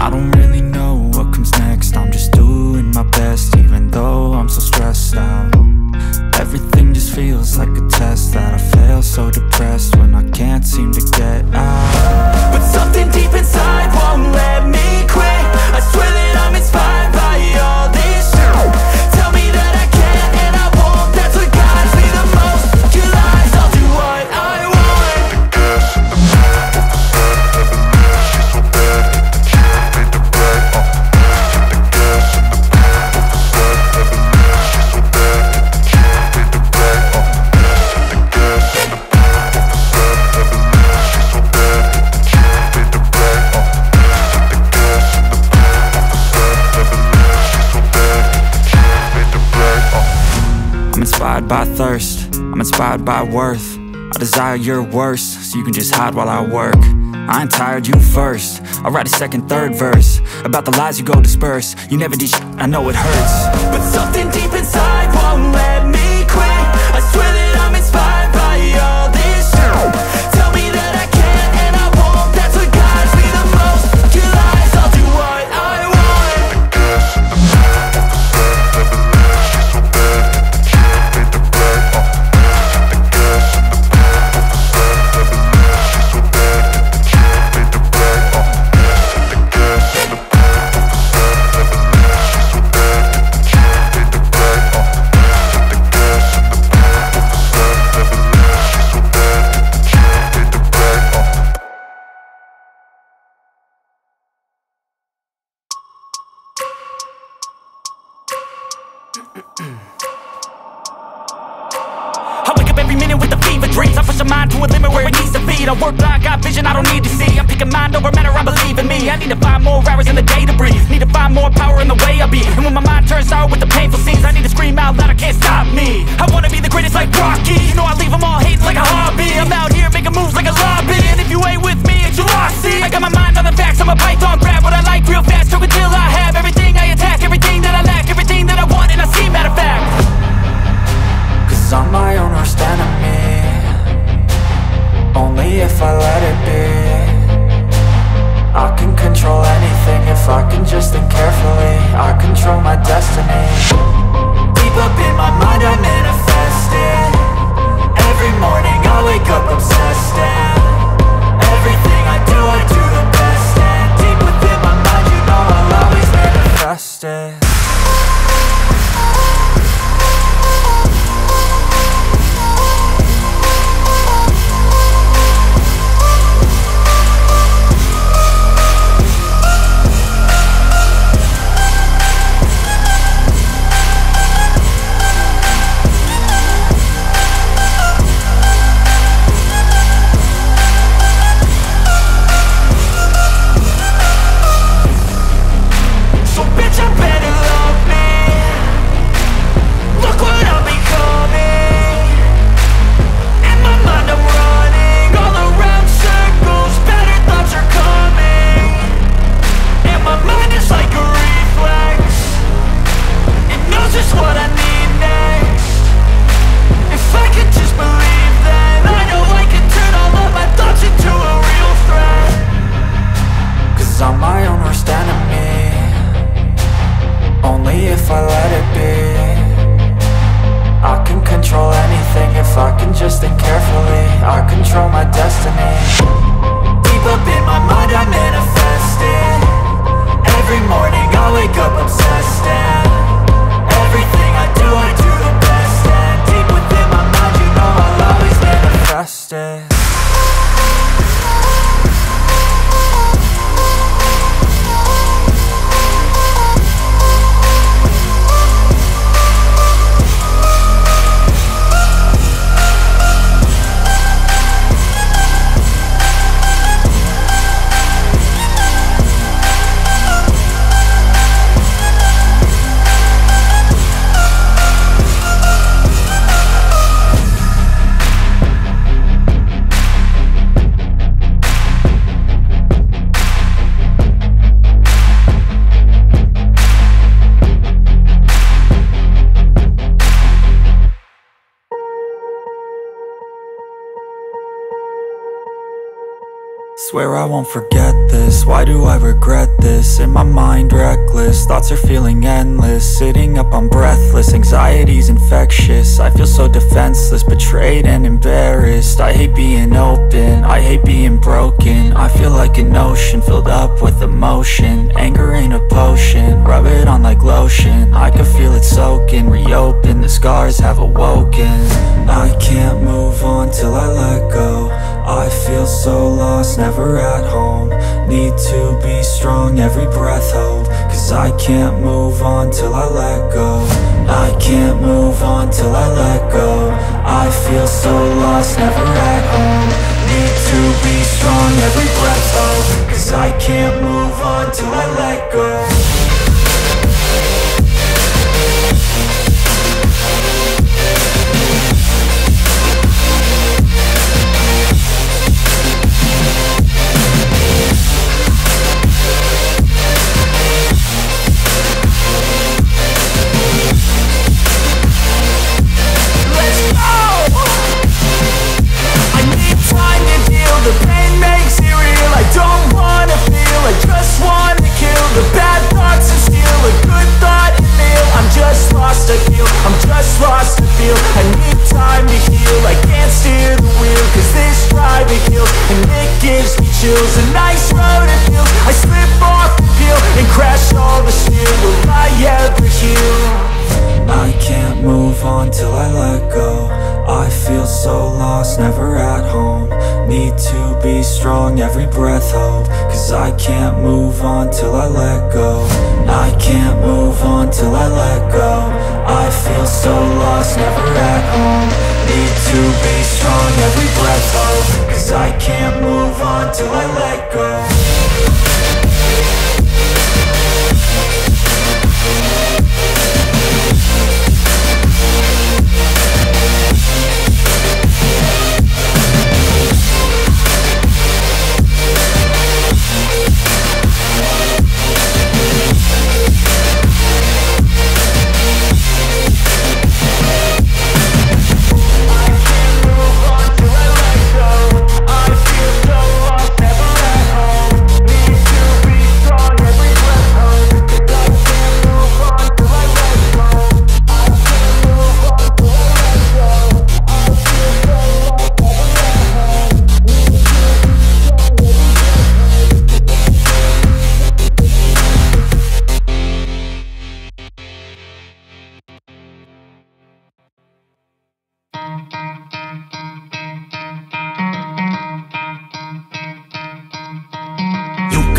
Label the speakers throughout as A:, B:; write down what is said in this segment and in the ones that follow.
A: I don't really know what comes next, I'm just doing my best, even though I'm so stressed out. Everything just feels like a test that I fail, so depressed when I can't seem to get out. But something deep inside won't let me quit. I swear that I'm inspired by all this shit. Tell me that I can and I won't, that's what guides me the most. Your lies, I'll do what I want. I'm inspired by thirst, I'm inspired by worth. I desire your worst, so you can just hide while I work. I ain't tired, you first. I'll write a second, third verse about the lies you go disperse. You never did shit, I know it hurts. But something deep inside won't let me quit. I swear that I'm inspired by all this shit. Tell me that I can and I won't, that's what guides me the most. Your lies, I'll do what I want.
B: I wake up every minute with the fever dreams. I push my mind to a limit where it needs to be. I work blind, got vision I don't need to see. I'm picking mind over matter, I believe in me. I need to find more hours in the day to breathe. Need to find more power in the way I be. And when my mind turns sour with the painful scenes, I need to scream out loud, I can't stop me. I wanna be the greatest like Rocky. You know I leave them all hating like a hobby. I'm out here making moves like a lobby. And if you ain't with me, it's your loss, see. I got my mind on the facts, I'm a python, grab what I like real fast. Choke until I have everything I attack, everything that I lack, everything that I want, and I see, matter of fact.
A: Cause I'm my own worst enemy, only if I let it be. I can control anything if I can just think carefully. I control my destiny. Deep up in my mind I manifest it. Every morning I wake up obsessed. Swear I won't forget this, why do I regret this? In my mind reckless, thoughts are feeling endless. Sitting up, I'm breathless, anxiety's infectious. I feel so defenseless, betrayed and embarrassed. I hate being open, I hate being broken. I feel like an ocean filled up with emotion. Anger ain't a potion, rub it on like lotion. I can feel it soaking, reopen, the scars have awoken. I can't move on till I let go. I feel so lost, never at home. Need to be strong, every breath hold. Cause I can't move on till I let go. I can't move on till I let go. I feel so lost, never at home. Need to be strong, every breath hold. Cause I can't move on till I let go.
B: A nice road it feels. I slip off the peel and crash all the steel. Will I ever heal?
A: I can't move on till I let go. I feel so lost, never at home. Need to be strong, every breath hold. Cause I can't move on till I let go. I can't move on till I let go. I feel so lost, never at home. Need to be strong, every breath hold. Cause I can't move on till I let go.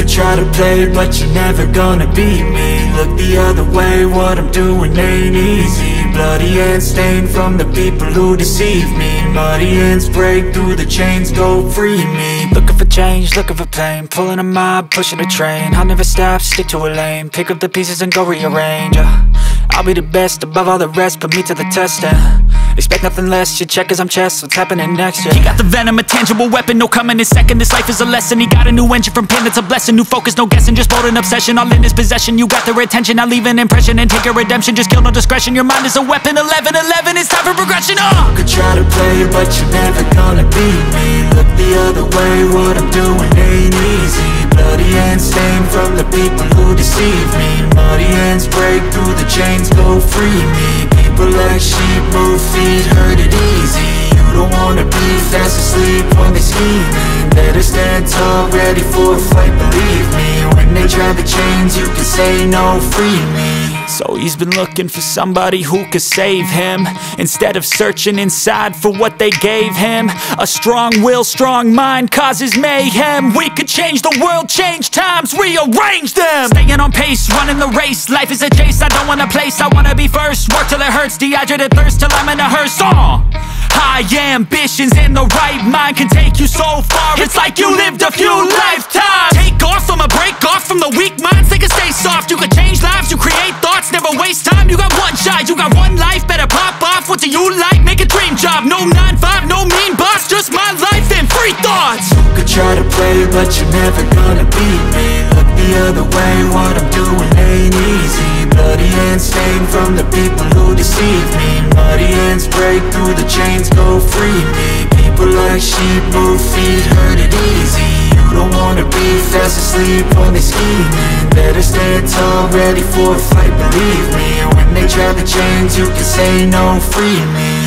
A: Try to play, but you're never gonna beat me. Look the other way, what I'm doing ain't easy. Bloody hands stained from the people who deceive me. Muddy hands break through the chains, go free me. Looking for change, looking for pain. Pulling a mob, pushing a train. I'll never stop, stick to a lane. Pick up the pieces and go rearrange. I'll be the best above all the rest, put me to the test and expect nothing less, you check as I'm chess, what's happening next, yeah. He got the venom, a tangible weapon, no coming in second. This life is a lesson, he got a new engine from pain, it's a blessing. New focus, no guessing, just bold and obsession. All in his possession, you got their attention. I'll leave an impression and take your redemption. Just kill, no discretion, your mind is a weapon. 11-11, it's time for progression, You could try to play, but you're never gonna beat me. Look the other way, what I'm doing ain't easy. Bloody hands stained from the people who deceive me. Muddy hands break through the chains, go free me. People like sheep, move feet, hurt it easy. You don't wanna be fast asleep when they scheming. Better stand tall, ready for a fight, believe me. When they try the chains, you can say no, free me. So he's been looking for somebody who could save him, instead of searching inside for what they gave him. A strong will, strong mind causes mayhem. We could change the world, change times, rearrange them. Staying on pace, running the race. Life is a chase, I don't want a place, I wanna be first. Work till it hurts, dehydrated thirst till I'm in a hearse. High ambitions and the right mind can take you so far. It's like you lived a few lifetimes. Take off from a break off from the weak minds, they can stay soft. You can change lives, you create thoughts, never waste time. You got one shot, you got one life, better pop off. What do you like? Make a dream job. No 9-5, no mean boss, just my life and free thoughts. You could try to play, but you're never gonna beat me. Look the other way, what I'm doing ain't easy. Bloody hands stained from the people who deceive me. Muddy hands break through the chains, go free me. People like sheep, move feet, hurt it easy.
C: You don't wanna be fast asleep when they scheming. Better stand tall, ready for a fight, believe me. And when they try to change, you can say no, free me.